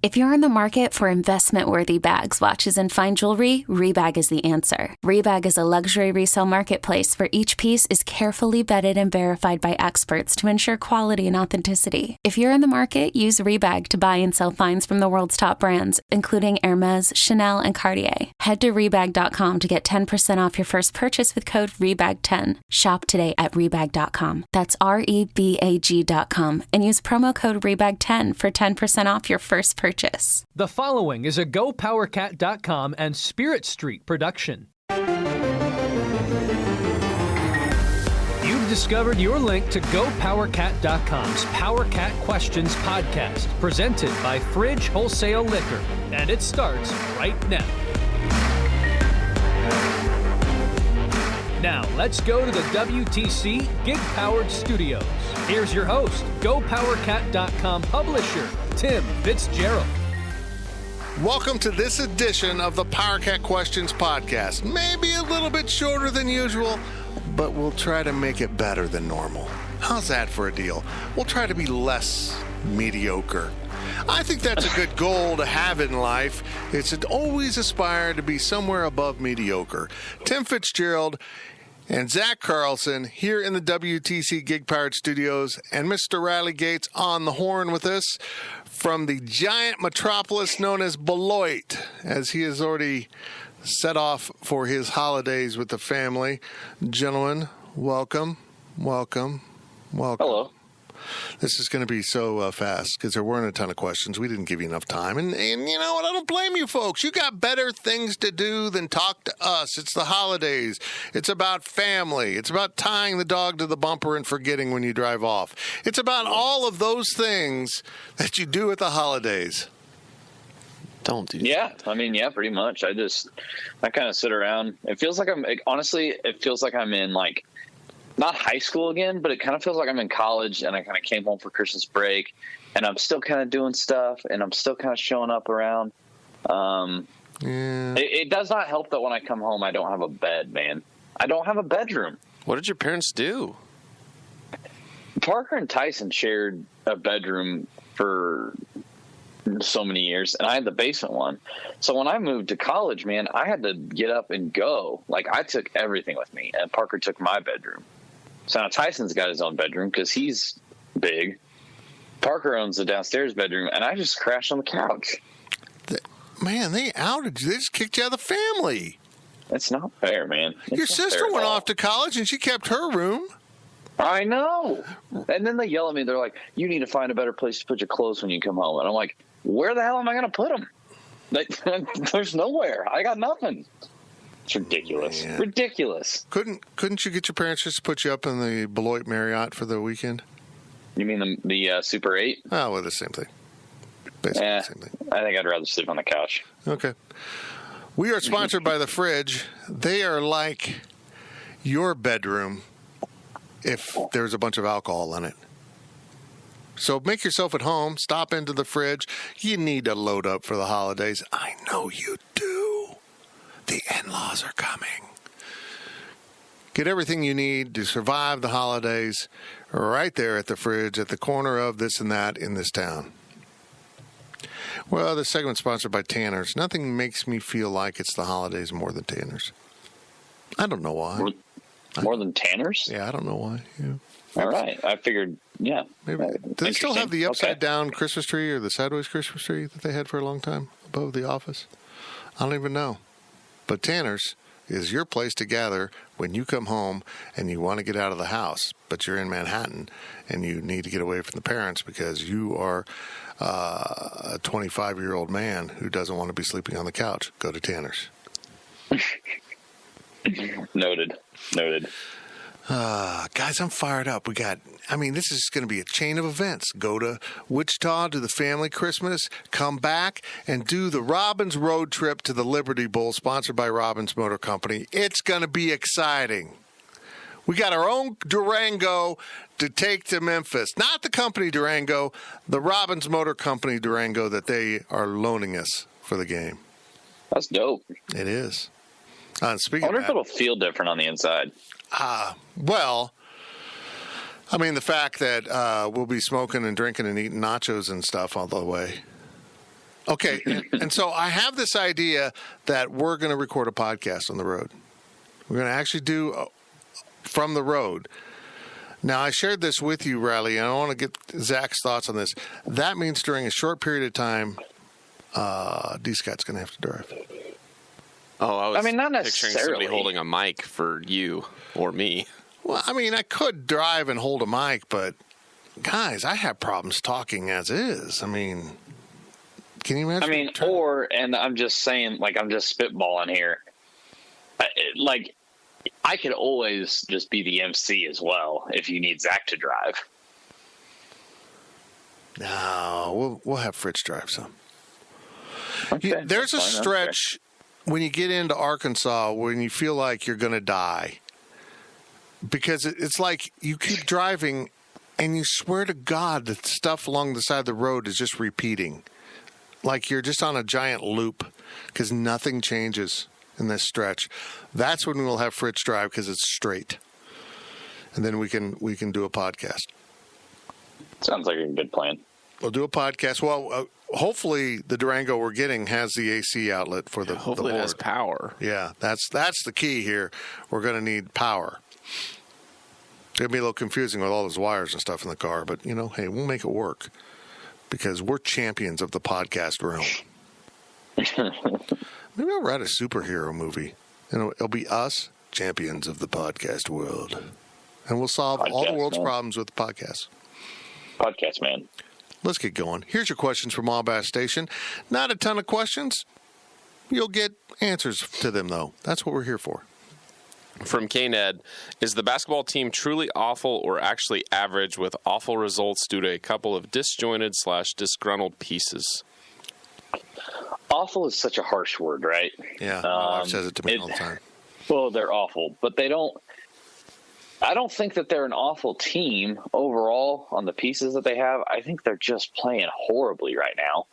If you're in the market for investment-worthy bags, watches, and fine jewelry, Rebag is the answer. Rebag is a luxury resale marketplace where each piece is carefully vetted and verified by experts to ensure quality and authenticity. If you're in the market, use Rebag to buy and sell finds from the world's top brands, including Hermes, Chanel, and Cartier. Head to Rebag.com to get 10% off your first purchase with code REBAG10. Shop today at Rebag.com. That's REBAG.com and use promo code REBAG10 for 10% off your first purchase. The following is a GoPowerCat.com and Spirit Street production. You've discovered your link to GoPowerCat.com's PowerCat Questions podcast, presented by Fridge Wholesale Liquor, and it starts right now. Now, let's go to the WTC Gig-Powered Studios. Here's your host, GoPowerCat.com publisher, Tim Fitzgerald. Welcome to this edition of the PowerCat Questions podcast. Maybe a little bit shorter than usual, but we'll try to make it better than normal. How's that for a deal? We'll try to be less mediocre. I think that's a good goal to have in life. It's to always aspire to be somewhere above mediocre. Tim Fitzgerald and Zach Carlson here in the WTC Gig Powered Studios, and Mr. Riley Gates on the horn with us from the giant metropolis known as Beloit, as he has already set off for his holidays with the family. Gentlemen, welcome. Hello. This is going to be so fast because there weren't a ton of questions. We didn't give you enough time. And you know what? I don't blame you folks. You got better things to do than talk to us. It's the holidays. It's about family. It's about tying the dog to the bumper and forgetting when you drive off. It's about all of those things that you do at the holidays. Don't do that. Yeah, pretty much. I kind of sit around. It feels like it feels like I'm in like, not high school again, but it kind of feels like I'm in college and I kind of came home for Christmas break and I'm still kind of doing stuff and I'm still kind of showing up around. It does not help that when I come home, I don't have a bed, man. I don't have a bedroom. What did your parents do? Parker and Tyson shared a bedroom for so many years, and I had the basement one. So when I moved to college, man, I had to get up and go. Like, I took everything with me, and Parker took my bedroom. So now Tyson's got his own bedroom because he's big. Parker owns the downstairs bedroom, and I just crashed on the couch. Man, they outed you. They just kicked you out of the family. That's not fair, man. Your sister went off to college, and she kept her room. I know. And then they yell at me. They're like, you need to find a better place to put your clothes when you come home. And I'm like, where the hell am I going to put them? There's nowhere. I got nothing. It's ridiculous. Man. Ridiculous. Couldn't you get your parents just to put you up in the Beloit Marriott for the weekend? You mean the Super 8? Oh, well, the same thing. Basically the same thing. I think I'd rather sleep on the couch. Okay. We are sponsored by The Fridge. They are like your bedroom if there's a bunch of alcohol in it. So make yourself at home. Stop into the fridge. You need to load up for the holidays. I know you do. The in-laws are coming. Get everything you need to survive the holidays right there at the fridge at the corner of this and that in this town. Well, this segment's sponsored by Tanner's. Nothing makes me feel like it's the holidays more than Tanner's. I don't know why. More than Tanner's? Yeah, I don't know why. Yeah. All right. I figured, yeah. Maybe. Do they still have the upside-down Christmas tree or the sideways Christmas tree that they had for a long time above the office? I don't even know. But Tanner's is your place to gather when you come home and you want to get out of the house, but you're in Manhattan and you need to get away from the parents because you are a 25-year-old man who doesn't want to be sleeping on the couch. Go to Tanner's. Noted. Guys, I'm fired up. This is going to be a chain of events. Go to Wichita, do the family Christmas, come back, and do the Robbins road trip to the Liberty Bowl, sponsored by Robbins Motor Company. It's going to be exciting. We got our own Durango to take to Memphis. Not the company Durango, the Robbins Motor Company Durango that they are loaning us for the game. That's dope. It is. Speaking I wonder if it'll feel different on the inside. The fact that we'll be smoking and drinking and eating nachos and stuff all the way. Okay, and so I have this idea that we're going to record a podcast on the road. We're going to actually do from the road. Now, I shared this with you, Riley, and I want to get Zach's thoughts on this. That means during a short period of time, D. Scott's going to have to drive. Oh, I mean, not necessarily. Picturing somebody holding a mic for you or me. Well, I mean, I could drive and hold a mic, but guys, I have problems talking as is. I mean, can you imagine? I mean, and I'm just saying, like, I'm just spitballing here. Like, I could always just be the MC as well if you need Zach to drive. No, we'll have Fritz drive some. Okay, there's a stretch when you get into Arkansas when you feel like you're going to die. Because it's like you keep driving and you swear to God that stuff along the side of the road is just repeating. Like you're just on a giant loop because nothing changes in this stretch. That's when we'll have Fritz drive because it's straight. And then we can do a podcast. Sounds like a good plan. We'll do a podcast. Well, hopefully the Durango we're getting has the AC outlet for the hopefully the it has power. Yeah, that's the key here. We're going to need power. It'll be a little confusing with all those wires and stuff in the car, but, hey, we'll make it work because we're champions of the podcast realm. Maybe I'll write a superhero movie. It'll be us, champions of the podcast world. And we'll solve all the world's problems with the podcast. Podcast, man. Let's get going. Here's your questions from Wabash Station. Not a ton of questions. You'll get answers to them, though. That's what we're here for. From K-Ned, is the basketball team truly awful or actually average with awful results due to a couple of disjointed/disgruntled pieces? Awful is such a harsh word, right? Yeah, my wife says it to me all the time. Well, they're awful, but I don't think that they're an awful team overall on the pieces that they have. I think they're just playing horribly right now.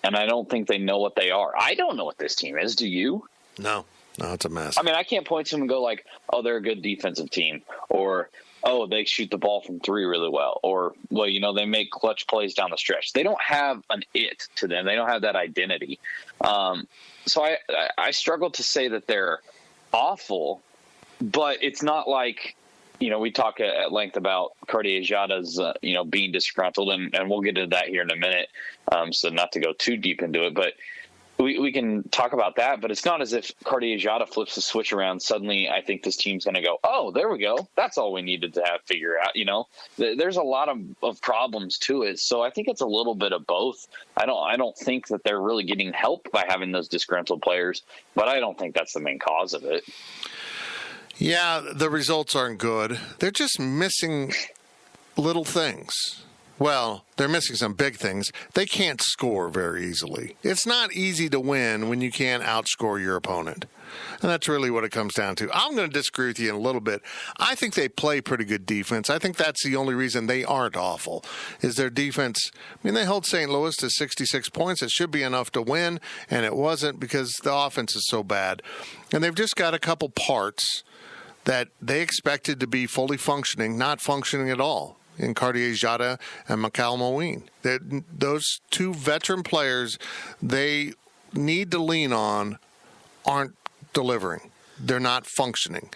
And I don't think they know what they are. I don't know what this team is. Do you? No, it's a mess. I mean, I can't point to them and go like, oh, they're a good defensive team, or, oh, they shoot the ball from three really well, or, well, they make clutch plays down the stretch. They don't have an it to them. They don't have that identity. So I struggle to say that they're awful, but it's not like, we talk at length about Cartier-Jada's, being disgruntled, and we'll get into that here in a minute. So not to go too deep into it, but we can talk about that, but it's not as if Cartier-Jada flips the switch around. Suddenly, I think this team's going to go, oh, there we go. That's all we needed to have figure out. There's a lot of problems to it. So I think it's a little bit of both. I don't think that they're really getting help by having those disgruntled players, but I don't think that's the main cause of it. Yeah, the results aren't good. They're just missing little things. Well, they're missing some big things. They can't score very easily. It's not easy to win when you can't outscore your opponent. And that's really what it comes down to. I'm going to disagree with you in a little bit. I think they play pretty good defense. I think that's the only reason they aren't awful, is their defense. I mean, they held St. Louis to 66 points. It should be enough to win, and it wasn't because the offense is so bad. And they've just got a couple parts that they expected to be fully functioning, not functioning at all, in Cartier-Jada and Mikal Moween. Those two veteran players they need to lean on aren't delivering. They're not functioning.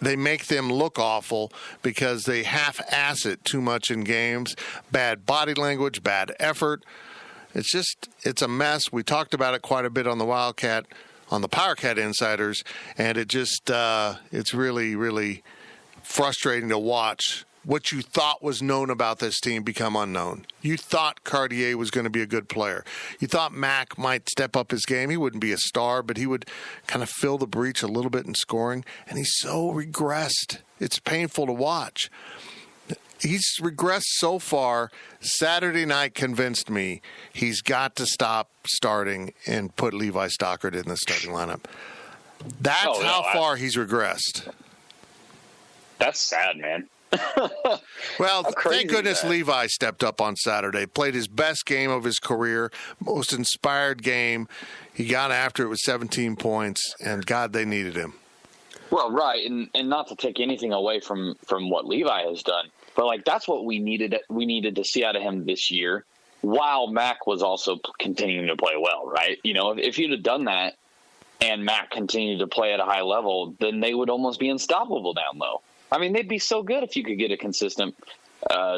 They make them look awful because they half-ass it too much in games. Bad body language, bad effort. It's a mess. We talked about it quite a bit on the Wildcat, on the PowerCat Insiders, and it's really, really frustrating to watch what you thought was known about this team become unknown. You thought Cartier was going to be a good player. You thought Mac might step up his game. He wouldn't be a star, but he would kind of fill the breach a little bit in scoring, and he's so regressed. It's painful to watch. He's regressed so far. Saturday night convinced me he's got to stop starting and put Levi Stockard in the starting lineup. That's how far he's regressed. That's sad, man. Well, thank goodness Levi stepped up on Saturday, played his best game of his career, most inspired game. He got after it with 17 points, and God, they needed him. Well, right, and not to take anything away from what Levi has done, but like that's what we needed to see out of him this year. while Mac was also continuing to play well, right? You know, if you'd have done that and Mac continued to play at a high level, then they would almost be unstoppable down low. I mean, they'd be so good if you could get a consistent,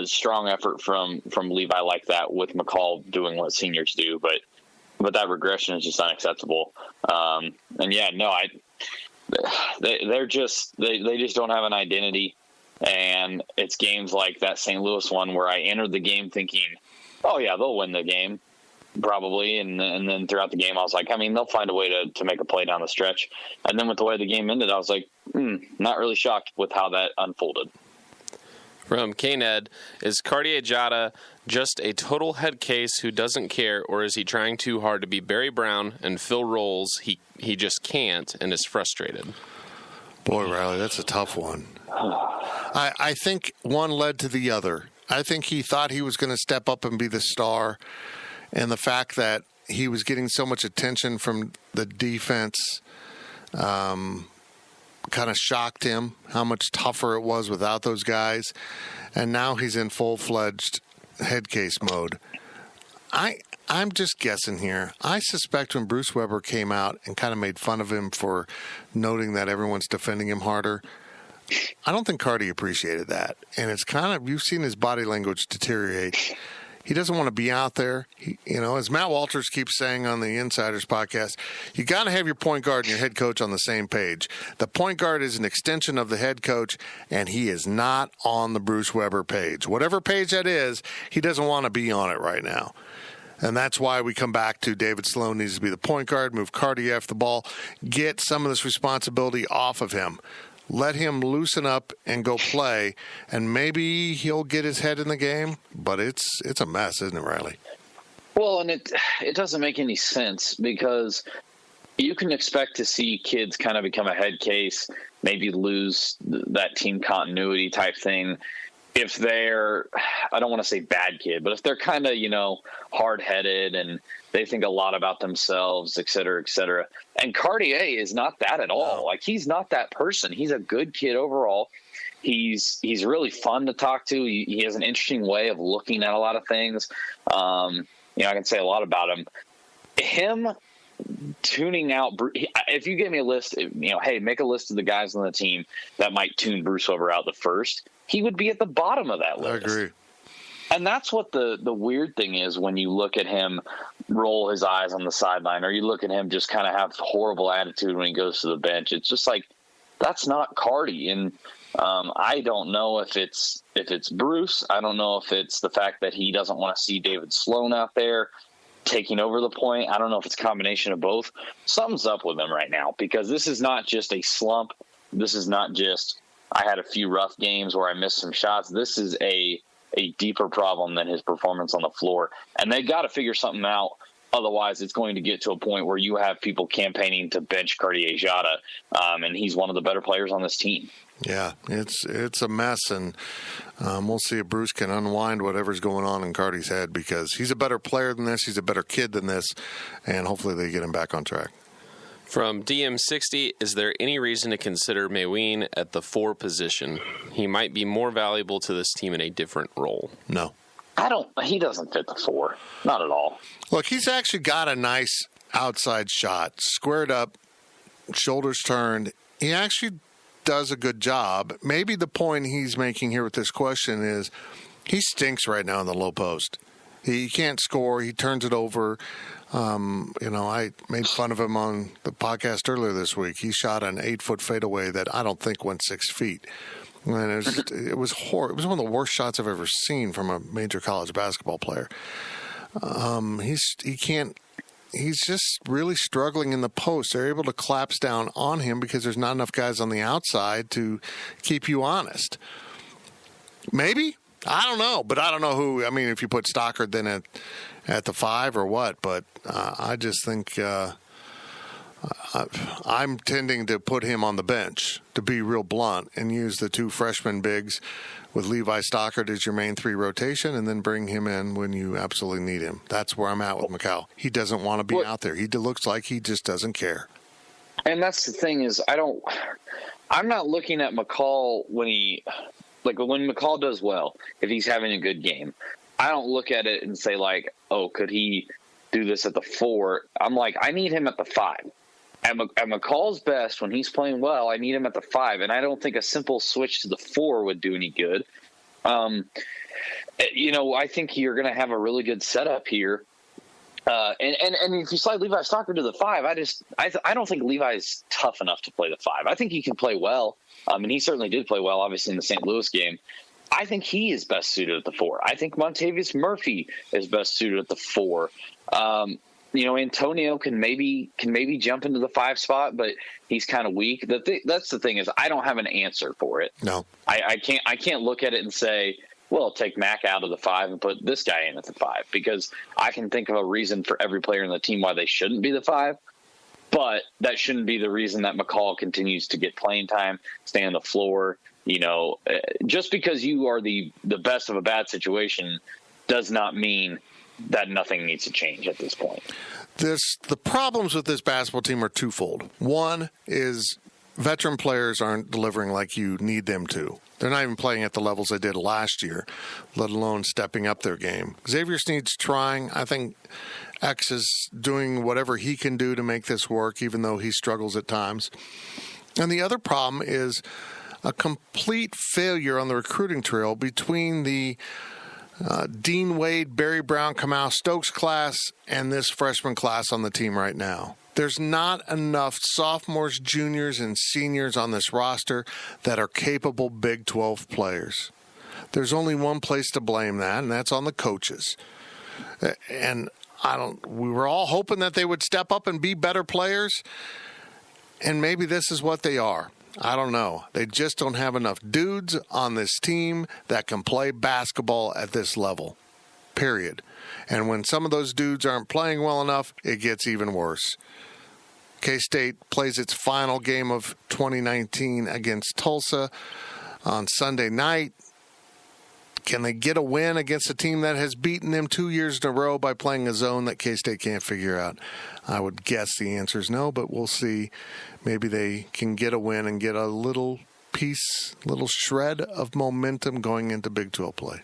strong effort from Levi like that, with McCall doing what seniors do. But that regression is just unacceptable. They just don't have an identity. And it's games like that St. Louis one where I entered the game thinking, oh yeah, they'll win the game probably. And then throughout the game, I was like, I mean, they'll find a way to make a play down the stretch. And then with the way the game ended, I was like, not really shocked with how that unfolded. From K-Ned, is Cartier-Jada just a total head case who doesn't care, or is he trying too hard to be Barry Brown and fill roles he just can't and is frustrated? Boy, Riley, that's a tough one. I think one led to the other. I think he thought he was going to step up and be the star, and the fact that he was getting so much attention from the defense kind of shocked him, how much tougher it was without those guys, and now he's in full-fledged head case mode. I'm just guessing here. I suspect when Bruce Weber came out and kind of made fun of him for noting that everyone's defending him harder, I don't think Cardi appreciated that. And it's kind of, you've seen his body language deteriorate. He doesn't want to be out there. As Matt Walters keeps saying on the Insiders podcast, you got to have your point guard and your head coach on the same page. The point guard is an extension of the head coach, and he is not on the Bruce Weber page. Whatever page that is, he doesn't want to be on it right now. And that's why we come back to David Sloan needs to be the point guard, move Cardi off the ball, get some of this responsibility off of him. Let him loosen up and go play, and maybe he'll get his head in the game. But it's a mess, isn't it, Riley? Well, and it doesn't make any sense, because you can expect to see kids kind of become a head case, maybe lose that team continuity type thing. If they're, I don't want to say bad kid, but if they're kind of, hard-headed and they think a lot about themselves, et cetera, et cetera. And Cartier is not that at all. Like, he's not that person. He's a good kid overall. He's really fun to talk to. He has an interesting way of looking at a lot of things. I can say a lot about him. Him tuning out, if you give me a list, hey, make a list of the guys on the team that might tune Bruce Weber out the first, he would be at the bottom of that list. I agree. And that's what the weird thing is when you look at him roll his eyes on the sideline, or you look at him just kind of have horrible attitude when he goes to the bench. It's just like, that's not Cardi. And I don't know if it's Bruce. I don't know if it's the fact that he doesn't want to see David Sloan out there taking over the point. I don't know if it's a combination of both. Something's up with him right now, because this is not just a slump. This is not just, I had a few rough games where I missed some shots. This is a deeper problem than his performance on the floor. And they got to figure something out. Otherwise, it's going to get to a point where you have people campaigning to bench Cartier-Jada, and he's one of the better players on this team. Yeah, it's a mess, and we'll see if Bruce can unwind whatever's going on in Cardi's head, because he's a better player than this, he's a better kid than this, and hopefully they get him back on track. From DM60, is there any reason to consider Mayween at the 4 position? He might be more valuable to this team in a different role. No. He doesn't fit the 4. Not at all. Look, he's actually got a nice outside shot, squared up, shoulders turned. He actually does a good job. Maybe the point he's making here with this question is he stinks right now in the low post. He can't score. He turns it over. I made fun of him on the podcast earlier this week. He shot an 8-foot fadeaway that I don't think went 6 feet. And it was horrible. It was one of the worst shots I've ever seen from a major college basketball player. He's just really struggling in the post. They're able to collapse down on him because there's not enough guys on the outside to keep you honest. Maybe. I don't know, but I don't know who. I mean, if you put Stockard then at the 5 or what, but I just think I'm tending to put him on the bench, to be real blunt, and use the 2 freshman bigs with Levi Stockard as your main 3 rotation, and then bring him in when you absolutely need him. That's where I'm at with McCall. He doesn't want to be out there. He looks like he just doesn't care. And that's the thing is, I'm not looking at McCall when McCall does well, if he's having a good game. I don't look at it and say like, oh, could he do this at the 4? I'm like, I need him at the 5. At McCall's best, when he's playing well, I need him at the 5, and I don't think a simple switch to the 4 would do any good. I think you're going to have a really good setup here. And if you slide Levi Stockard to the 5, I don't think Levi's tough enough to play the 5. I think he can play well. And he certainly did play well, obviously, in the St. Louis game. I think he is best suited at the 4. I think Montavious Murphy is best suited at the 4. Antonio can maybe jump into the 5 spot, but he's kind of weak. That's the thing is I don't have an answer for it. No, I can't look at it and say, well, take Mac out of the 5 and put this guy in at the 5, because I can think of a reason for every player in the team why they shouldn't be the 5. But that shouldn't be the reason that McCall continues to get playing time, stay on the floor. Just because you are the best of a bad situation does not mean that nothing needs to change at this point. The problems with this basketball team are twofold. One is veteran players aren't delivering like you need them to. They're not even playing at the levels they did last year, let alone stepping up their game. Xavier Sneed's trying. I think X is doing whatever he can do to make this work, even though he struggles at times. And the other problem is a complete failure on the recruiting trail between the Dean Wade, Barry Brown, Kamau Stokes class and this freshman class on the team right now. There's not enough sophomores, juniors, and seniors on this roster that are capable Big 12 players. There's only one place to blame that, and that's on the coaches. And we were all hoping that they would step up and be better players, and maybe this is what they are. I don't know. They just don't have enough dudes on this team that can play basketball at this level, period. And when some of those dudes aren't playing well enough, it gets even worse. K-State plays its final game of 2019 against Tulsa on Sunday night. Can they get a win against a team that has beaten them 2 years in a row by playing a zone that K-State can't figure out? I would guess the answer is no, but we'll see. Maybe they can get a win and get a little shred of momentum going into Big 12 play.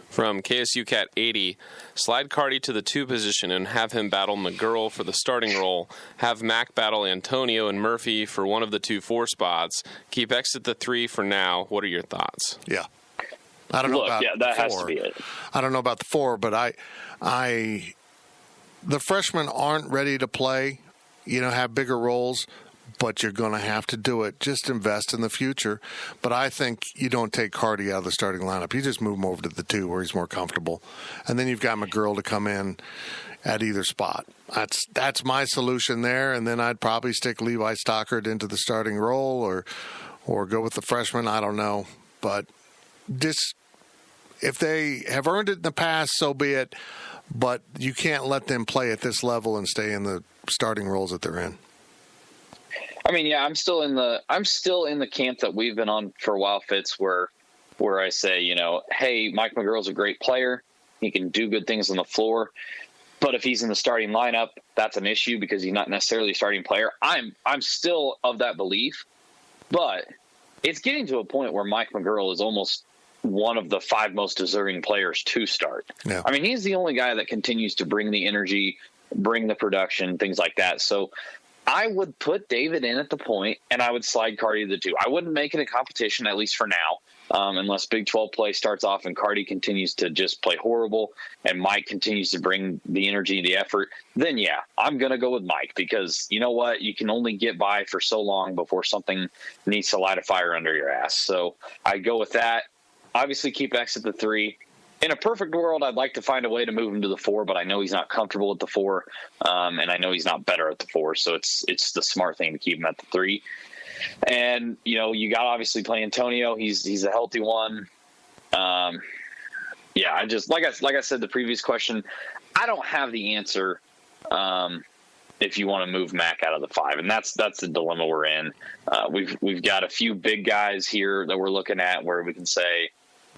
From KSU Cat 80, slide Cardi to the 2 position and have him battle McGurl for the starting role. Have Mac battle Antonio and Murphy for one of the 2 4 spots. Keep X at the 3 for now. What are your thoughts? Yeah. I don't know about that 4. has to be it. I don't know about the 4, but the freshmen aren't ready to play, have bigger roles, but you're going to have to do it. Just invest in the future. But I think you don't take Cardi out of the starting lineup. You just move him over to the 2 where he's more comfortable. And then you've got McGurl to come in at either spot. That's my solution there. And then I'd probably stick Levi Stockard into the starting role or go with the freshman. I don't know. But if they have earned it in the past, so be it. But you can't let them play at this level and stay in the starting roles that they're in. I mean, yeah, I'm still in the camp that we've been on for a while, Fitz, where I say, hey, Mike McGurl's a great player. He can do good things on the floor. But if he's in the starting lineup, that's an issue because he's not necessarily a starting player. I'm still of that belief. But it's getting to a point where Mike McGurl is almost one of the 5 most deserving players to start. Yeah. I mean, he's the only guy that continues to bring the energy, bring the production, things like that. So I would put David in at the point, and I would slide Cardi to the 2. I wouldn't make it a competition, at least for now, unless Big 12 play starts off and Cardi continues to just play horrible and Mike continues to bring the energy and the effort. Then, yeah, I'm going to go with Mike because you know what? You can only get by for so long before something needs to light a fire under your ass. So I go with that. Obviously, keep X at the 3. In a perfect world, I'd like to find a way to move him to the 4, but I know he's not comfortable at the 4, and I know he's not better at the 4, so it's the smart thing to keep him at the 3. And, you got obviously play Antonio. He's a healthy one. Yeah, I just like I said the previous question, I don't have the answer if you want to move Mac out of the 5, and that's the dilemma we're in. We've got a few big guys here that we're looking at where we can say,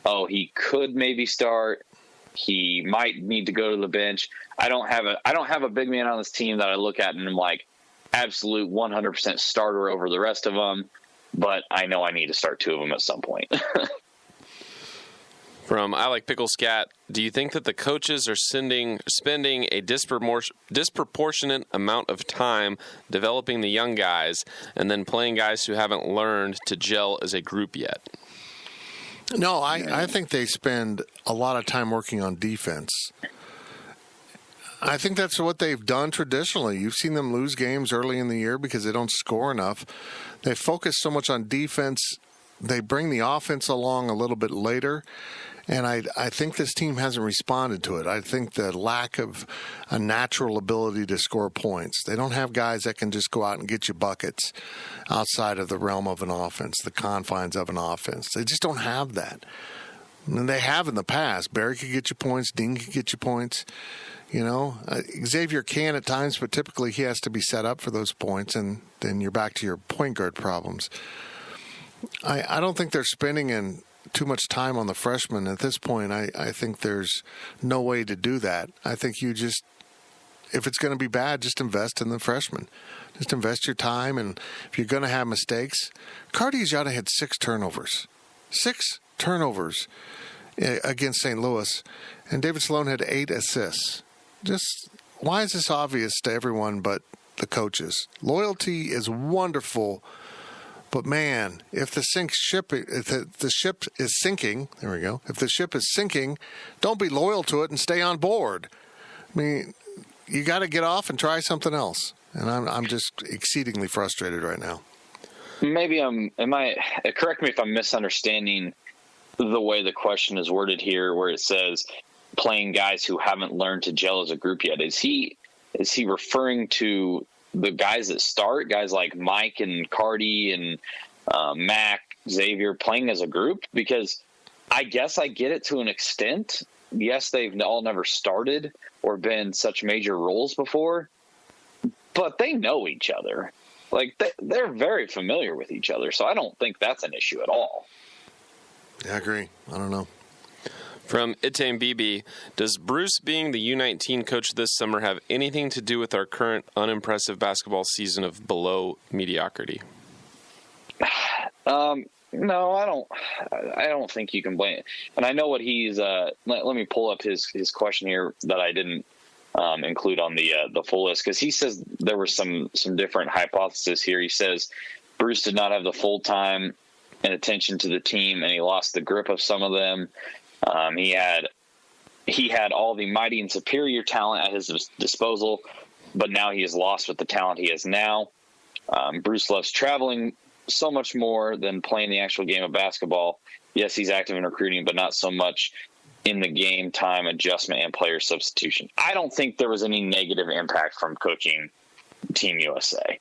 oh, he could maybe start. He might need to go to the bench. I don't have a big man on this team that I look at and I'm like absolute 100% starter over the rest of them. But I know I need to start 2 of them at some point. From I Like Pickle Scat, do you think that the coaches are spending a disproportionate amount of time developing the young guys and then playing guys who haven't learned to gel as a group yet? No, I think they spend a lot of time working on defense. I think that's what they've done traditionally. You've seen them lose games early in the year because they don't score enough. They focus so much on defense. They bring the offense along a little bit later. And I think this team hasn't responded to it. I think the lack of a natural ability to score points. They don't have guys that can just go out and get you buckets outside of the realm of an offense, the confines of an offense. They just don't have that. And they have in the past. Barry could get you points. Dean could get you points. You know, Xavier can at times, but typically he has to be set up for those points, and then you're back to your point guard problems. I don't think they're spending in too much time on the freshmen at this point. I think there's no way to do that. I think you just, if it's going to be bad, just invest in the freshmen. Just invest your time, and if you're going to have mistakes, Cardiajada had 6 turnovers. 6 turnovers against St. Louis, and David Sloan had 8 assists. Just, why is this obvious to everyone but the coaches? Loyalty is wonderful, but man, if the ship is sinking, there we go. If the ship is sinking, don't be loyal to it and stay on board. I mean, you got to get off and try something else. And I'm just exceedingly frustrated right now. Maybe correct me if I'm misunderstanding the way the question is worded here, where it says playing guys who haven't learned to gel as a group yet. Is he referring to the guys that start, guys like Mike and Cardi and Mac, Xavier, playing as a group? Because I guess I get it to an extent. Yes, they've all never started or been such major roles before, but they know each other. Like, they're very familiar with each other, so I don't think that's an issue at all. Yeah, I agree. I don't know. From Itame BB, does Bruce being the U19 coach this summer have anything to do with our current unimpressive basketball season of below mediocrity? No, I don't think you can blame it. And I know what he's let me pull up his question here that I didn't include on the full list, because he says there were some different hypotheses here. He says Bruce did not have the full time and attention to the team, and he lost the grip of some of them. He had all the mighty and superior talent at his disposal, but now he is lost with the talent he has now. Bruce loves traveling so much more than playing the actual game of basketball. Yes, he's active in recruiting, but not so much in the game time adjustment and player substitution. I don't think there was any negative impact from coaching Team USA.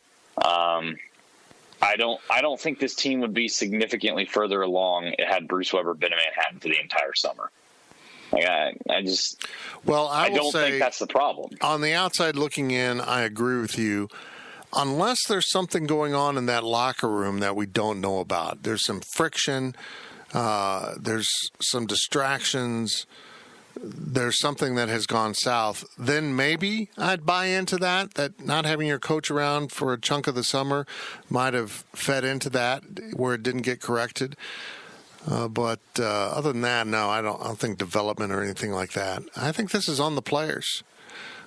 I don't think this team would be significantly further along had Bruce Weber been in Manhattan for the entire summer. Like, I don't think that's the problem. On the outside looking in, I agree with you. Unless there's something going on in that locker room that we don't know about. There's some friction. There's some distractions. There's something that has gone south. Then maybe I'd buy into that not having your coach around for a chunk of the summer might have fed into that where it didn't get corrected. But other than that, no, I don't think development or anything like that. I think this is on the players.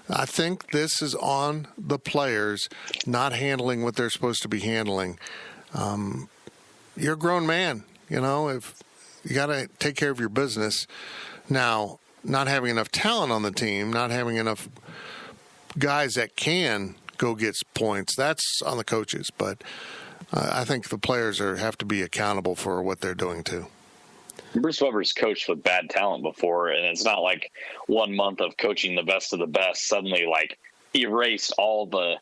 I think this is on the players not handling what they're supposed to be handling. You're a grown man, if you got to take care of your business. Now, not having enough talent on the team, not having enough guys that can go get points, that's on the coaches. But I think the players have to be accountable for what they're doing too. Bruce Weber's coached with bad talent before, and it's not like 1 month of coaching the best of the best suddenly erased all the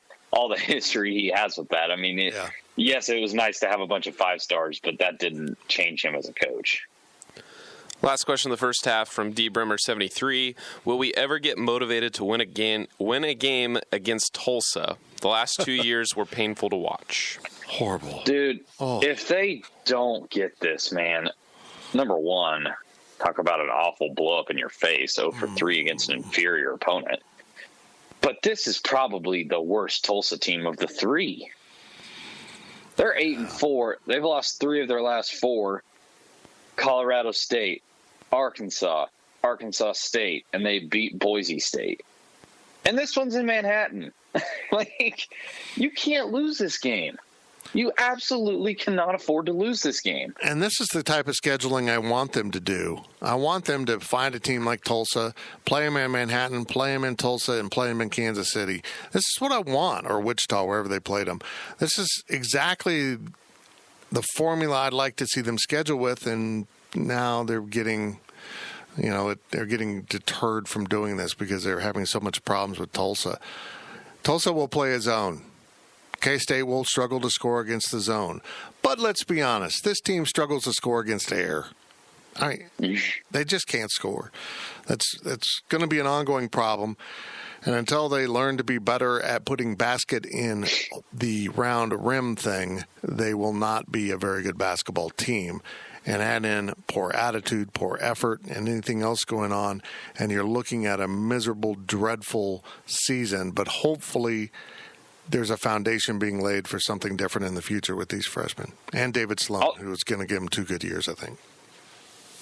history he has with that. I mean, yes, it was nice to have a bunch of 5 stars, but that didn't change him as a coach. Last question of the first half from D. Bremer 73. Will we ever get motivated to win a game against Tulsa? The last 2 years were painful to watch. Horrible. Dude, If they don't get this, man, number one, talk about an awful blow up in your face, 0 for 3 against an inferior opponent. But this is probably the worst Tulsa team of the 3. They're 8-4. They've lost 3 of their last 4. Colorado State, Arkansas, Arkansas State, and they beat Boise State. And this one's in Manhattan. Like, you can't lose this game. You absolutely cannot afford to lose this game. And this is the type of scheduling I want them to do. I want them to find a team like Tulsa, play them in Manhattan, play them in Tulsa, and play them in Kansas City. This is what I want, or Wichita, wherever they played them. This is exactly the formula I'd like to see them schedule with, and now they're getting... they're getting deterred from doing this because they're having so much problems with Tulsa. Tulsa will play a zone. K-State will struggle to score against the zone. But let's be honest, this team struggles to score against air. They just can't score. That's going to be an ongoing problem. And until they learn to be better at putting basket in the round rim thing, they will not be a very good basketball team. And add in poor attitude, poor effort, and anything else going on, and you're looking at a miserable, dreadful season. But hopefully there's a foundation being laid for something different in the future with these freshmen. And David Sloan, who's going to give them 2 good years, I think.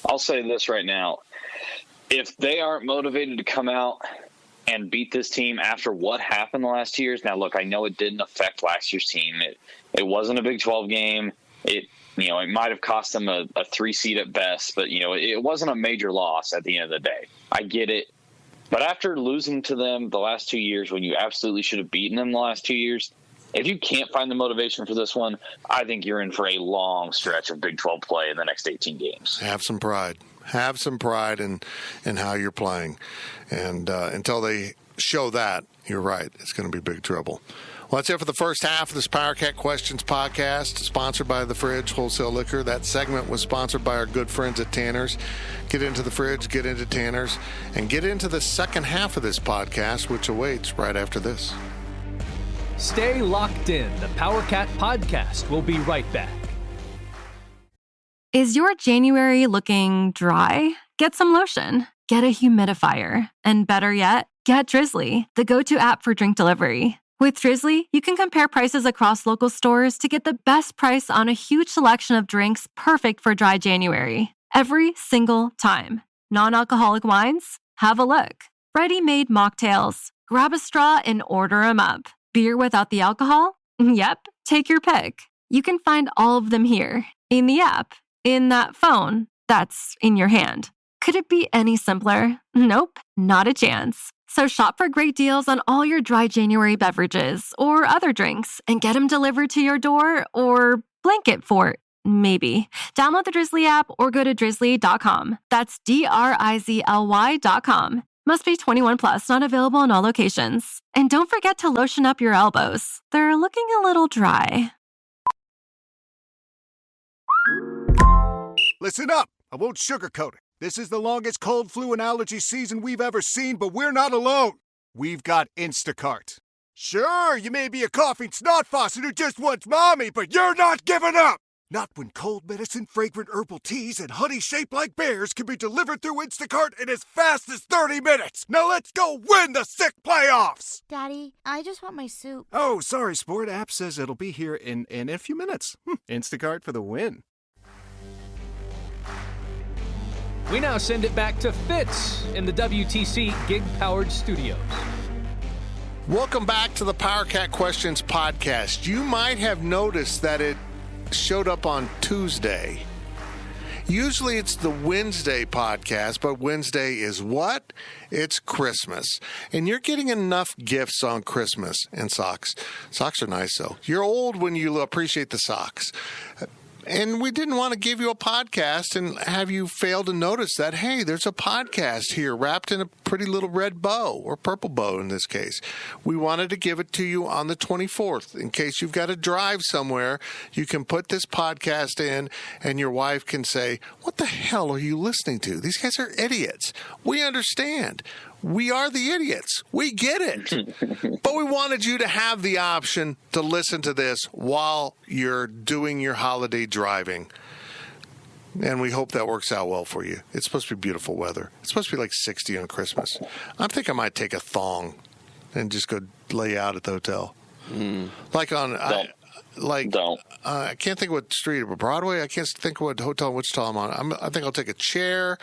I'll say this right now. If they aren't motivated to come out and beat this team after what happened the last 2 years, now, look, I know it didn't affect last year's team. It wasn't a Big 12 game. It might have cost them a 3 seed at best, but, it wasn't a major loss at the end of the day. I get it. But after losing to them the last 2 years, when you absolutely should have beaten them the last 2 years, if you can't find the motivation for this one, I think you're in for a long stretch of Big 12 play in the next 18 games. Have some pride. Have some pride in how you're playing. And until they show that, you're right, it's going to be big trouble. Well, that's it for the first half of this PowerCat Questions podcast, sponsored by the Fridge Wholesale Liquor. That segment was sponsored by our good friends at Tanner's. Get into the Fridge, get into Tanner's, and get into the second half of this podcast, which awaits right after this. Stay locked in. The PowerCat podcast will be right back. Is your January looking dry? Get some lotion. Get a humidifier. And better yet, get Drizzly, the go-to app for drink delivery. With Drizzly, you can compare prices across local stores to get the best price on a huge selection of drinks perfect for dry January. Every single time. Non-alcoholic wines? Have a look. Ready-made mocktails? Grab a straw and order them up. Beer without the alcohol? Yep, take your pick. You can find all of them here, in the app, in that phone that's in your hand. Could it be any simpler? Nope, not a chance. So shop for great deals on all your dry January beverages or other drinks and get them delivered to your door or blanket fort, maybe. Download the Drizzly app or go to drizzly.com. That's DRIZLY.com. Must be 21 plus, not available in all locations. And don't forget to lotion up your elbows. They're looking a little dry. Listen up. I won't sugarcoat it. This is the longest cold, flu, and allergy season we've ever seen, but we're not alone. We've got Instacart. Sure, you may be a coughing snot faucet who just wants mommy, but you're not giving up. Not when cold medicine, fragrant herbal teas, and honey shaped like bears can be delivered through Instacart in as fast as 30 minutes. Now let's go win the sick playoffs. Daddy, I just want my soup. Oh, sorry, Sport. App says it'll be here in a few minutes. Instacart for the win. We now send it back to Fitz in the WTC gig-powered studios. Welcome back to the PowerCat Questions podcast. You might have noticed that it showed up on Tuesday. Usually it's the Wednesday podcast, but Wednesday is what? It's Christmas. And you're getting enough gifts on Christmas and socks. Socks are nice, though. You're old when you appreciate the socks. And we didn't want to give you a podcast and have you fail to notice that, hey, there's a podcast here wrapped in a pretty little red bow, or purple bow in this case. We wanted to give it to you on the 24th. In case you've got to drive somewhere, you can put this podcast in and your wife can say, what the hell are you listening to? These guys are idiots. We understand. We are the idiots. We get it. But we wanted you to have the option to listen to this while you're doing your holiday driving. And we hope that works out well for you. It's supposed to be beautiful weather. It's supposed to be like 60 on Christmas. I think I might take a thong and just go lay out at the hotel. Like on... Don't. I can't think of what street, but Broadway. I can't think of what hotel in Wichita I'm on. I think I'll take a chair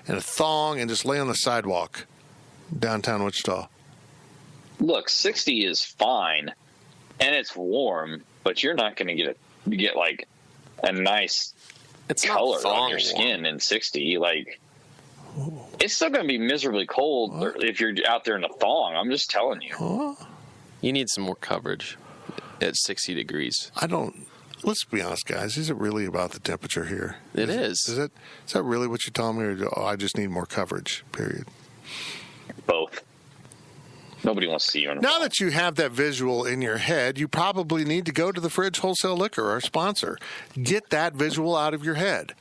and a thong and just lay on the sidewalk downtown Wichita. Look, 60 is fine, and it's warm, but you're not going to get like a nice color on your skin in 60. Like, it's still going to be miserably cold if you're out there in a thong. I'm just telling you. You need some more coverage at 60 degrees. Let's be honest, guys. Is it really about the temperature here? It is. Is that really what you're telling me? Or, I just need more coverage, period? Both. Nobody wants to see you in a Now thong. that you have that visual in your head, you probably need to go to the Fridge Wholesale Liquor, our sponsor. Get that visual out of your head.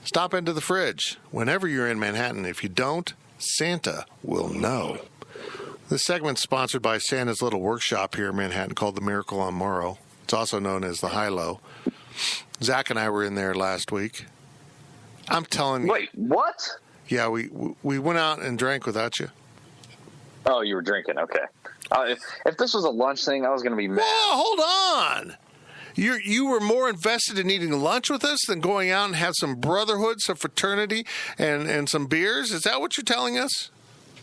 Stop into the Fridge whenever you're in Manhattan. If you don't, Santa will know. This segment's sponsored by Santa's little workshop here in Manhattan called the Miracle on Morrow. It's also known as the High-Low. Zach and I were in there last week. I'm telling you. Wait, what? Yeah, we went out and drank without you. Oh, you were drinking. Okay. If this was a lunch thing, I was going to be mad. Whoa, hold on. You were more invested in eating lunch with us than going out and have some brotherhood, some fraternity, and some beers? Is that what you're telling us?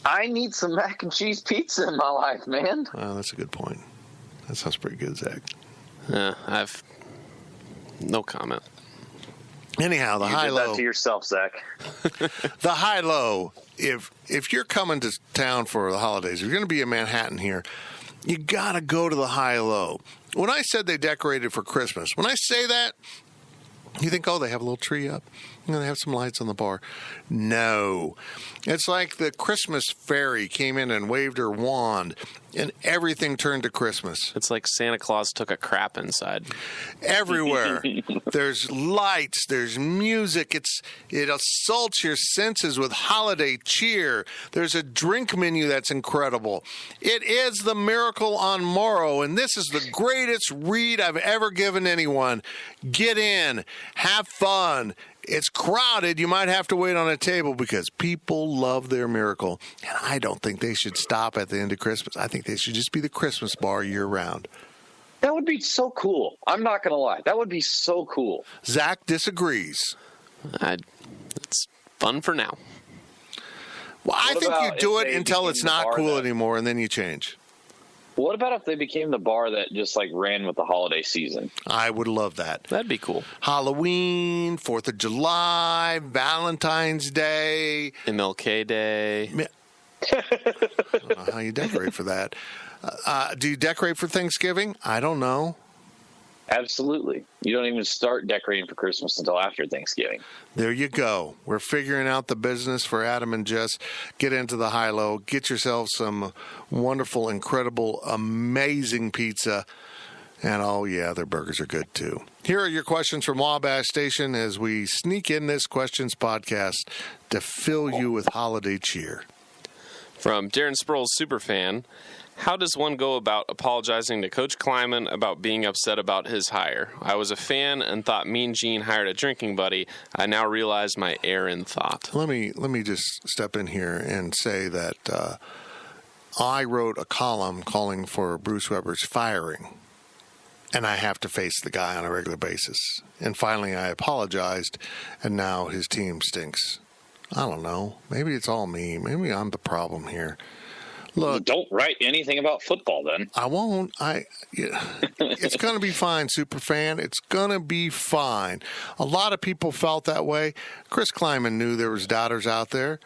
I need some mac and cheese pizza in my life, man. Oh, that's a good point. That sounds pretty good, Zach. I've no comment. Anyhow, the You did High-Low. that to yourself, Zach. The High-Low. If you're coming to town for the holidays, if you're going to be in Manhattan here, you got to go to the High-Low. When I said they decorated for Christmas, when I say that, you think, oh, they have a little tree up. They have some lights on the bar. No. It's like the Christmas fairy came in and waved her wand, and everything turned to Christmas. It's like Santa Claus took a crap inside. Everywhere. There's lights. There's music. It assaults your senses with holiday cheer. There's a drink menu that's incredible. It is the Miracle on Morrow, and this is the greatest read I've ever given anyone. Get in. Have fun. It's crowded. You might have to wait on a table because people love their Miracle. And I don't think they should stop at the end of Christmas. I think they should just be the Christmas bar year-round. That would be so cool. I'm not going to lie. That would be so cool. Zach disagrees. It's fun for now. Well, I think you do it they until became it's the not bar cool that- anymore, and then you change. What about if they became the bar that just like ran with the holiday season? I would love that. That'd be cool. Halloween, 4th of July, Valentine's Day. MLK Day. I don't know how you decorate for that. Do you decorate for Thanksgiving? I don't know. Absolutely. You don't even start decorating for Christmas until after Thanksgiving. There you go. We're figuring out the business for Adam and Jess. Get into the High-Low. Get yourself some wonderful, incredible, amazing pizza. And, oh, yeah, their burgers are good, too. Here are your questions from Wabash Station as we sneak in this questions podcast to fill you with holiday cheer. From Darren Sproul's superfan, how does one go about apologizing to Coach Kleiman about being upset about his hire? I was a fan and thought Mean Gene hired a drinking buddy. I now realize my error in thought. Let me just step in here and say that I wrote a column calling for Bruce Weber's firing, and I have to face the guy on a regular basis. And finally I apologized, and now his team stinks. I don't know. Maybe it's all me. Maybe I'm the problem here. Look, Don't write anything about football then. I won't. It's going to be fine, Superfan. It's going to be fine. A lot of people felt that way. Chris Kleiman knew there was doubters out there.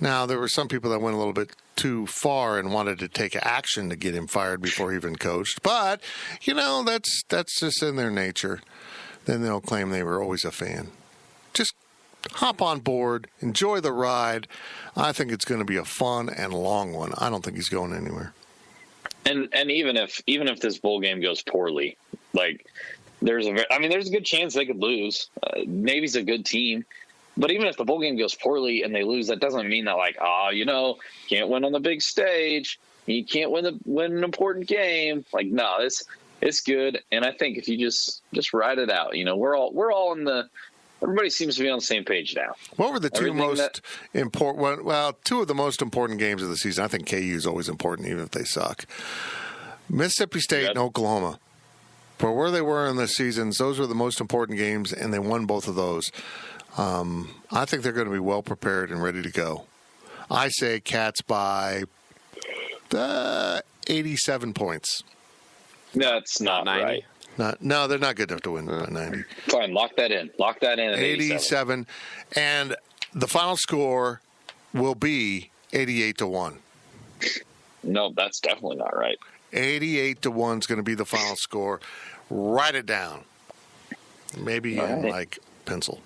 Now, there were some people that went a little bit too far and wanted to take action to get him fired before he even coached. But, that's just in their nature. Then they'll claim they were always a fan. Just hop on board, enjoy the ride. I think it's going to be a fun and long one. I don't think he's going anywhere. And even if this bowl game goes poorly, like there's a good chance they could lose. Navy's a good team, but even if the bowl game goes poorly and they lose, that doesn't mean that can't win on the big stage. You can't win an important game. Like, no, it's good. And I think if you just ride it out, we're all in the. Everybody seems to be on the same page now. What were the two most important? Well, two of the most important games of the season. I think KU is always important, even if they suck. Mississippi State and Oklahoma. For where they were in the seasons, those were the most important games, and they won both of those. I think they're going to be well prepared and ready to go. I say Cats by 87 points. That's not 90. right. No, they're not good enough to win by 90. Fine, lock that in. Lock that in at 87. And the final score will be 88-1. No, that's definitely not right. 88-1 is going to be the final score. Write it down. Maybe in like pencil.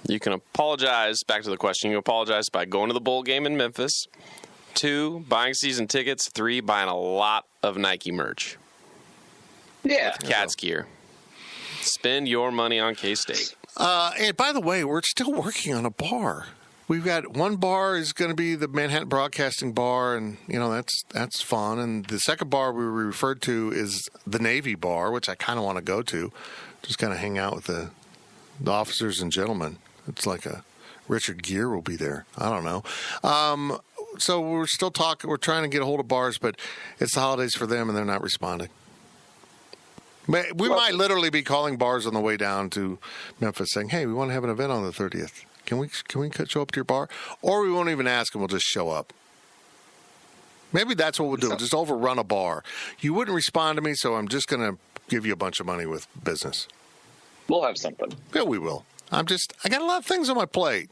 You can apologize. Back to the question. You apologize by going to the bowl game in Memphis. 2, buying season tickets. 3, buying a lot of Nike merch. Yeah. Cats gear. Spend your money on K-State. And by the way, we're still working on a bar. We've got one bar is going to be the Manhattan Broadcasting Bar, and that's fun. And the second bar we referred to is the Navy Bar, which I kind of want to go to, just kind of hang out with the officers and gentlemen. It's like a Richard Gere will be there. I don't know. So we're still talking. We're trying to get a hold of bars, but it's the holidays for them, and they're not responding. We might literally be calling bars on the way down to Memphis saying, hey, we want to have an event on the 30th. Can we show up to your bar? Or we won't even ask and we'll just show up. Maybe that's what we'll do. We'll just overrun a bar. You wouldn't respond to me, so I'm just going to give you a bunch of money with business. We'll have something. Yeah, we will. I got a lot of things on my plate.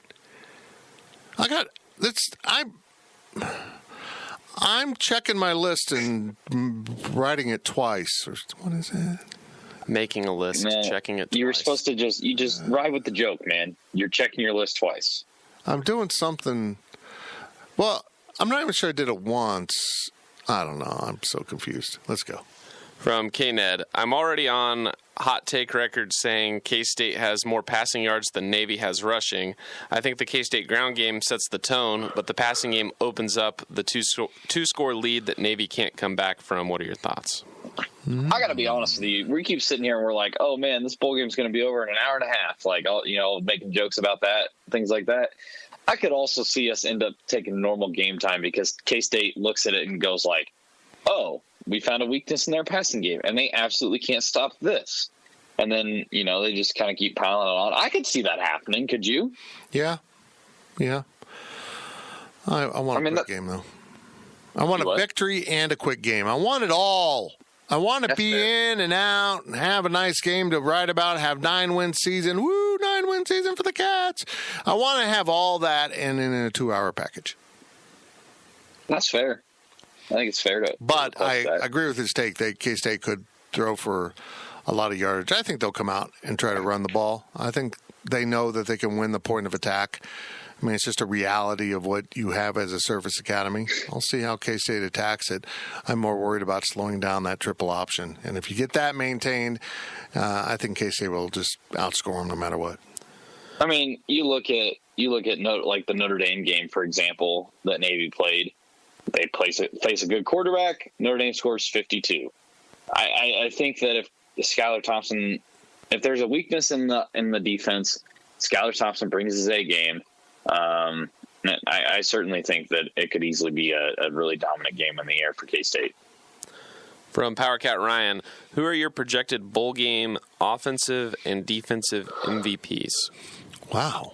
I'm checking my list and writing it twice. What is it? Making a list, checking it twice. You were supposed to just ride with the joke, man. You're checking your list twice. I'm doing something. Well, I'm not even sure I did it once. I don't know. I'm so confused. Let's go. From K-Ned, I'm already on hot take record saying K-State has more passing yards than Navy has rushing. I think the K-State ground game sets the tone, but the passing game opens up the two-score lead that Navy can't come back from. What are your thoughts? I got to be honest with you. We keep sitting here and we're like, oh, man, this bowl game's going to be over in an hour and a half. Like, making jokes about that, things like that. I could also see us end up taking normal game time because K-State looks at it and goes like, oh, we found a weakness in their passing game, and they absolutely can't stop this. And then, they just kind of keep piling it on. I could see that happening. Could you? Yeah. I want a quick game, though. I want a victory and a quick game. I want it all. I want to be in and out and have a nice game to write about, have 9-win season. Woo, 9-win season for the Cats. I want to have all that and in a 2-hour package. That's fair. I think it's fair to. But I agree with his take that K-State could throw for a lot of yardage. I think they'll come out and try to run the ball. I think they know that they can win the point of attack. I mean, it's just a reality of what you have as a service academy. I'll see how K-State attacks it. I'm more worried about slowing down that triple option. And if you get that maintained, I think K-State will just outscore them no matter what. I mean, you look at like the Notre Dame game, for example, that Navy played. They face a good quarterback. Notre Dame scores 52. I think that if Skylar Thompson, if there's a weakness in the defense, Skylar Thompson brings his A game. I certainly think that it could easily be a really dominant game in the air for K-State. From PowerCat Ryan, who are your projected bowl game offensive and defensive MVPs? Wow.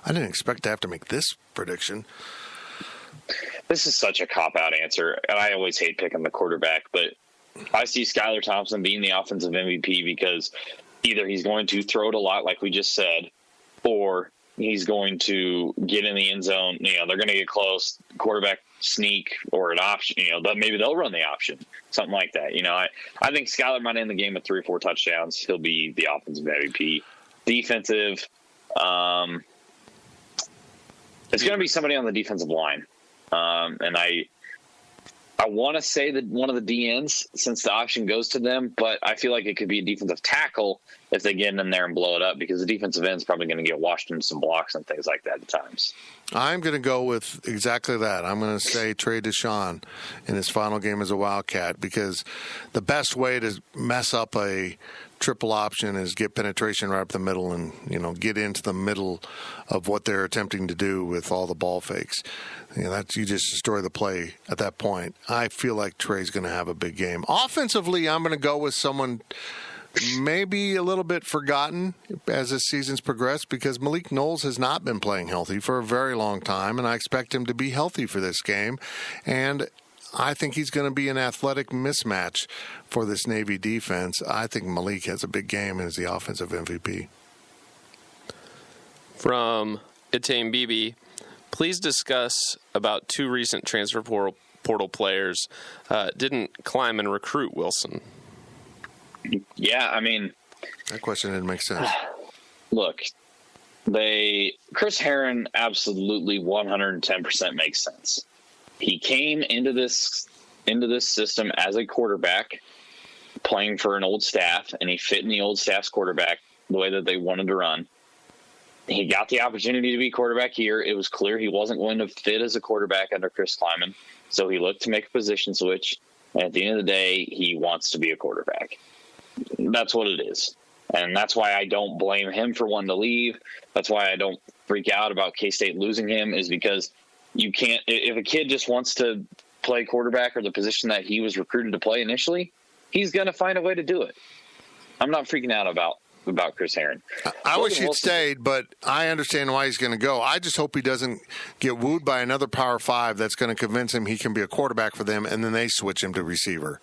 I didn't expect to have to make this prediction. This is such a cop-out answer, and I always hate picking the quarterback, but I see Skylar Thompson being the offensive MVP because either he's going to throw it a lot, like we just said, or he's going to get in the end zone. They're going to get close, quarterback sneak or an option. Maybe they'll run the option, something like that. I think Skylar might end the game with 3 or 4 touchdowns. He'll be the offensive MVP. Defensive, it's going to be somebody on the defensive line. And I want to say that one of the DNs, since the option goes to them, but I feel like it could be a defensive tackle if they get in there and blow it up because the defensive end's probably going to get washed into some blocks and things like that at times. I'm going to go with exactly that. I'm going to say Trey Deshawn in his final game as a Wildcat because the best way to mess up a triple option is get penetration right up the middle and, get into the middle of what they're attempting to do with all the ball fakes. You just destroy the play at that point. I feel like Trey's going to have a big game. Offensively, I'm going to go with someone maybe a little bit forgotten as the season's progressed because Malik Knowles has not been playing healthy for a very long time, and I expect him to be healthy for this game. And I think he's going to be an athletic mismatch for this Navy defense. I think Malik has a big game and is the offensive MVP. From Itane Bibi, please discuss about 2 recent transfer portal players didn't climb and recruit Wilson. Yeah, I mean, that question didn't make sense. Look, Chris Herron absolutely 110% makes sense. He came into this system as a quarterback, playing for an old staff, and he fit in the old staff's quarterback the way that they wanted to run. He got the opportunity to be quarterback here. It was clear he wasn't going to fit as a quarterback under Chris Kleiman, so he looked to make a position switch. And at the end of the day, he wants to be a quarterback. That's what it is. And that's why I don't blame him for wanting to leave. That's why I don't freak out about K-State losing him, is because you can't – if a kid just wants to play quarterback or the position that he was recruited to play initially, he's going to find a way to do it. I'm not freaking out about Chris Herron. I wish he'd stayed, but I understand why he's going to go. I just hope he doesn't get wooed by another Power 5 that's going to convince him he can be a quarterback for them, and then they switch him to receiver.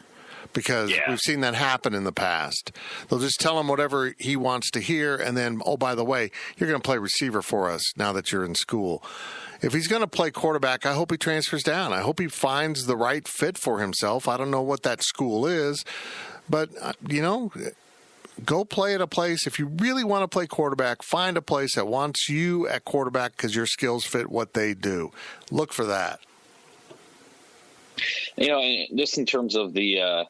Because we've seen that happen in the past. They'll just tell him whatever he wants to hear, and then, oh, by the way, you're going to play receiver for us now that you're in school. If he's going to play quarterback, I hope he transfers down. I hope he finds the right fit for himself. I don't know what that school is, but, go play at a place. If you really want to play quarterback, find a place that wants you at quarterback because your skills fit what they do. Look for that. Just in terms of the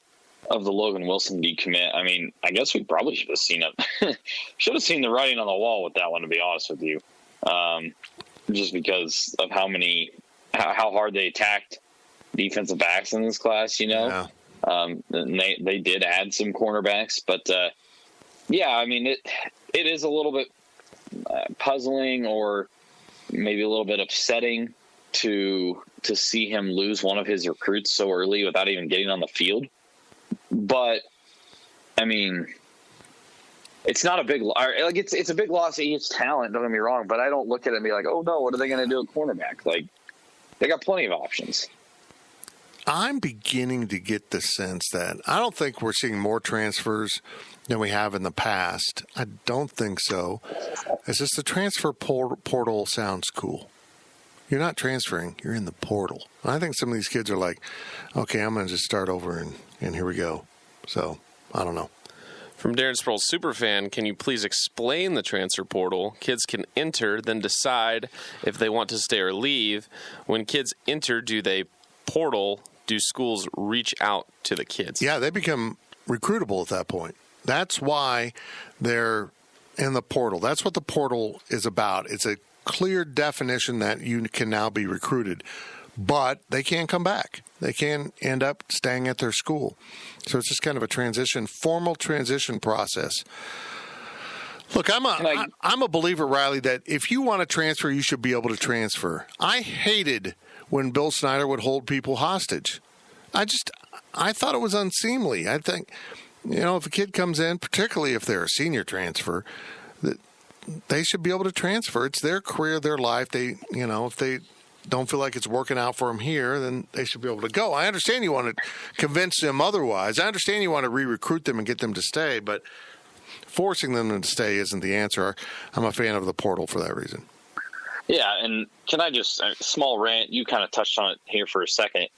Logan Wilson decommit, I mean, I guess we probably should have seen it. Should have seen the writing on the wall with that one, to be honest with you. Just because of how hard they attacked defensive backs in this class, Yeah. And they did add some cornerbacks, but I mean, it is a little bit puzzling or maybe a little bit upsetting to see him lose one of his recruits so early without even getting on the field. But I mean, it's not a big like it's a big loss. He's talent, don't get me wrong, but I don't look at it and be like, oh no, what are they going to do at cornerback? Like, they got plenty of options. I'm beginning to get the sense that I don't think we're seeing more transfers than we have in the past. I don't think so. It's just the transfer portal sounds cool. You're not transferring. You're in the portal. I think some of these kids are like, okay, I'm going to just start over and here we go. So, I don't know. From Darren Sproul's Superfan, can you please explain the transfer portal? Kids can enter, then decide if they want to stay or leave. When kids enter, do they portal? Do schools reach out to the kids? Yeah, they become recruitable at that point. That's why they're in the portal. That's what the portal is about. It's a clear definition that you can now be recruited, but they can't come back. They can end up staying at their school. So it's just kind of a formal transition process. Look, I'm a believer, Riley, that if you want to transfer, you should be able to transfer. I hated when Bill Snyder would hold people hostage. I thought it was unseemly. I think, if a kid comes in, particularly if they're a senior transfer, that they should be able to transfer. It's their career, their life. If they don't feel like it's working out for them here, then they should be able to go. I understand you want to convince them otherwise. I understand you want to re-recruit them and get them to stay, but forcing them to stay isn't the answer. I'm a fan of the portal for that reason. Yeah, and can I just small rant? You kind of touched on it here for a second.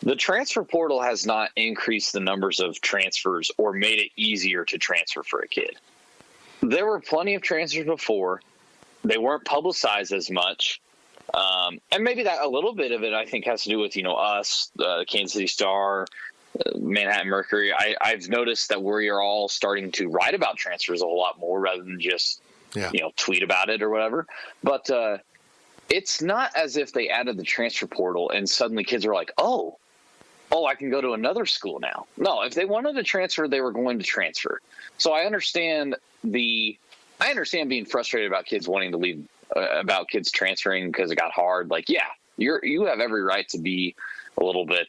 The transfer portal has not increased the numbers of transfers or made it easier to transfer for a kid. There were plenty of transfers before. They weren't publicized as much. And maybe that a little bit of it, I think, has to do with, us, the Kansas City Star, Manhattan Mercury. I've noticed that we are all starting to write about transfers a whole lot more rather than just, tweet about it or whatever. But it's not as if they added the transfer portal and suddenly kids are like, oh, I can go to another school now. No, if they wanted to transfer, they were going to transfer. So I understand being frustrated about kids wanting to leave, about kids transferring because it got hard. Like, yeah, you have every right to be a little bit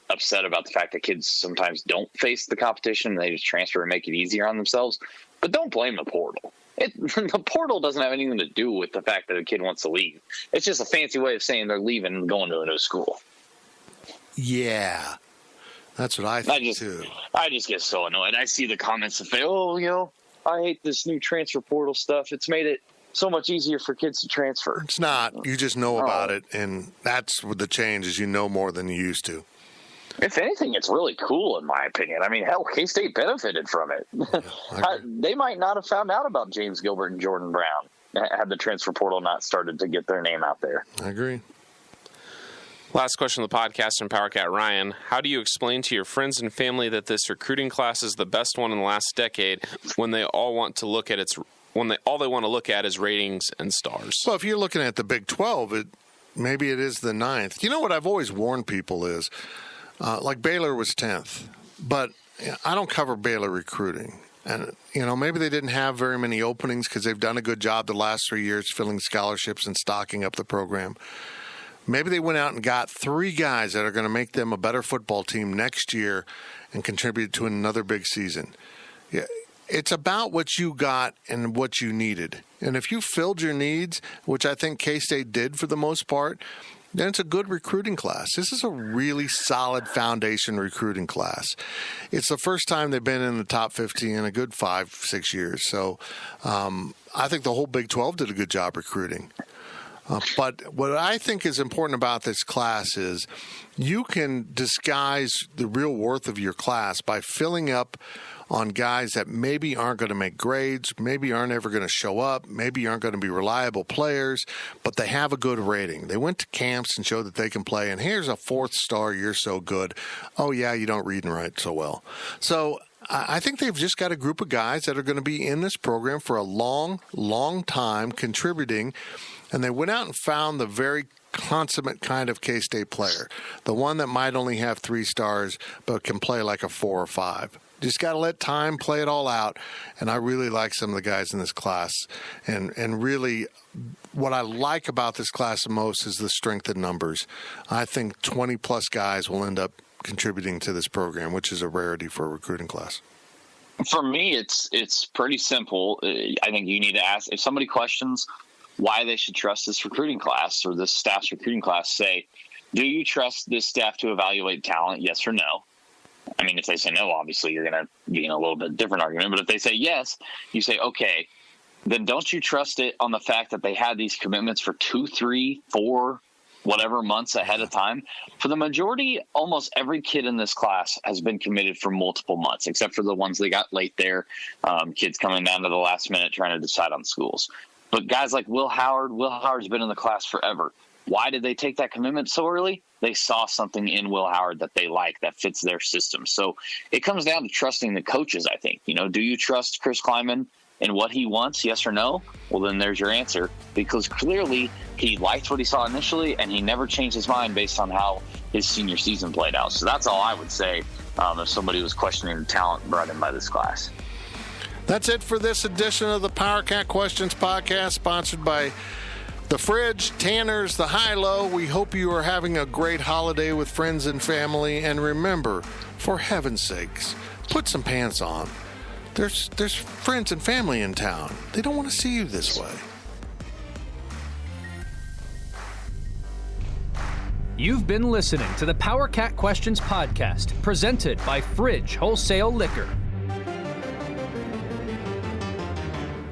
upset about the fact that kids sometimes don't face the competition and they just transfer and make it easier on themselves. But don't blame the portal. The portal doesn't have anything to do with the fact that a kid wants to leave. It's just a fancy way of saying they're leaving and going to a new school. Yeah, that's what I think too. I just get so annoyed. I see the comments that say, "Oh, I hate this new transfer portal stuff. It's made it so much easier for kids to transfer." It's not. You just know about it, and that's what the change is. You know more than you used to. If anything, it's really cool, in my opinion. I mean, hell, K-State benefited from it. Yeah, they might not have found out about James Gilbert and Jordan Brown had the transfer portal not started to get their name out there. I agree. Last question of the podcast from PowerCat Ryan. How do you explain to your friends and family that this recruiting class is the best one in the last decade when they all want to look at all they want to look at is ratings and stars? Well, if you're looking at the Big 12, maybe it is the 9th. You know what I've always warned people is, like Baylor was 10th, but I don't cover Baylor recruiting. And, maybe they didn't have very many openings because they've done a good job the last 3 years filling scholarships and stocking up the program. Maybe they went out and got 3 guys that are going to make them a better football team next year and contribute to another big season. Yeah, it's about what you got and what you needed. And if you filled your needs, which I think K-State did for the most part, then it's a good recruiting class. This is a really solid foundation recruiting class. It's the first time they've been in the top 50 in a good 5-6 years. So I think the whole Big 12 did a good job recruiting. But what I think is important about this class is you can disguise the real worth of your class by filling up on guys that maybe aren't going to make grades, maybe aren't ever going to show up, maybe aren't going to be reliable players, but they have a good rating. They went to camps and showed that they can play, and here's a 4th star, you're so good. Oh, yeah, you don't read and write so well. So I think they've just got a group of guys that are going to be in this program for a long, long time contributing, and they went out and found the very consummate kind of K-State player, the one that might only have 3 stars but can play like a 4 or 5. Just got to let time play it all out, and I really like some of the guys in this class. And really what I like about this class the most is the strength in numbers. I think 20-plus guys will end up contributing to this program, which is a rarity for a recruiting class. For me, it's pretty simple. I think you need to ask, if somebody questions why they should trust this recruiting class or this staff's recruiting class, say, do you trust this staff to evaluate talent, yes or no? I mean, if they say no, obviously you're going to be in a little bit different argument. But if they say yes, you say, okay, then don't you trust it on the fact that they had these commitments for 2, 3, 4, whatever months ahead of time? For the majority, almost every kid in this class has been committed for multiple months, except for the ones that got late there, kids coming down to the last minute trying to decide on schools. But guys like Will Howard's been in the class forever. Why did they take that commitment so early? They saw something in Will Howard that they like, that fits their system. So it comes down to trusting the coaches, I think. Do you trust Chris Kleiman and what he wants, yes or no? Well, then there's your answer, because clearly he liked what he saw initially and he never changed his mind based on how his senior season played out. So that's all I would say if somebody was questioning the talent brought in by this class. That's it for this edition of the PowerCat Questions podcast, sponsored by The Fridge, Tanner's, The High-Low. We hope you are having a great holiday with friends and family. And remember, for heaven's sakes, put some pants on. There's friends and family in town. They don't want to see you this way. You've been listening to the PowerCat Questions podcast, presented by Fridge Wholesale Liquor.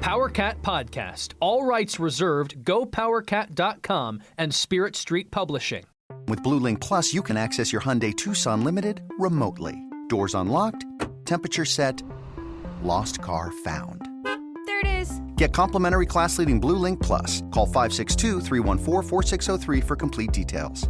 PowerCat Podcast. All rights reserved. GoPowerCat.com and Spirit Street Publishing. With Blue Link Plus, you can access your Hyundai Tucson Limited remotely. Doors unlocked, temperature set, lost car found. There it is. Get complimentary class-leading Blue Link Plus. Call 562-314-4603 for complete details.